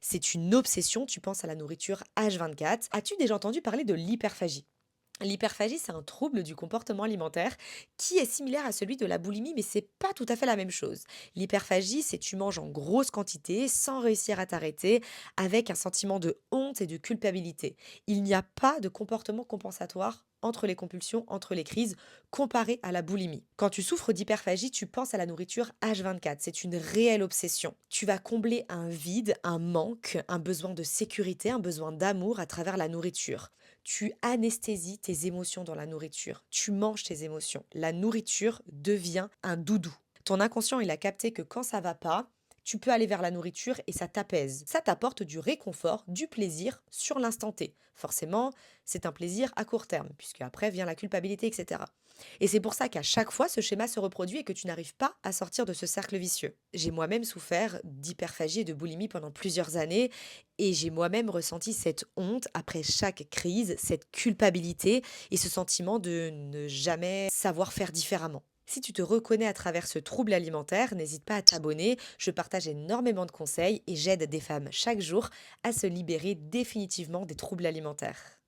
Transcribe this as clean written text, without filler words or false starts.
C'est une obsession, tu penses à la nourriture H24. As-tu déjà entendu parler de l'hyperphagie? L'hyperphagie, c'est un trouble du comportement alimentaire qui est similaire à celui de la boulimie, mais c'est pas tout à fait la même chose. L'hyperphagie, c'est tu manges en grosse quantité sans réussir à t'arrêter, avec un sentiment de honte et de culpabilité. Il n'y a pas de comportement compensatoire entre les compulsions, entre les crises, comparé à la boulimie. Quand tu souffres d'hyperphagie, tu penses à la nourriture H24. C'est une réelle obsession. Tu vas combler un vide, un manque, un besoin de sécurité, un besoin d'amour à travers la nourriture. Tu anesthésies tes émotions dans la nourriture. Tu manges tes émotions. La nourriture devient un doudou. Ton inconscient, il a capté que quand ça va pas, tu peux aller vers la nourriture et ça t'apaise. Ça t'apporte du réconfort, du plaisir sur l'instant T. Forcément, c'est un plaisir à court terme, puisque après vient la culpabilité, etc. Et c'est pour ça qu'à chaque fois, ce schéma se reproduit et que tu n'arrives pas à sortir de ce cercle vicieux. J'ai moi-même souffert d'hyperphagie et de boulimie pendant plusieurs années et j'ai moi-même ressenti cette honte après chaque crise, cette culpabilité et ce sentiment de ne jamais savoir faire différemment. Si tu te reconnais à travers ce trouble alimentaire, n'hésite pas à t'abonner. Je partage énormément de conseils et j'aide des femmes chaque jour à se libérer définitivement des troubles alimentaires.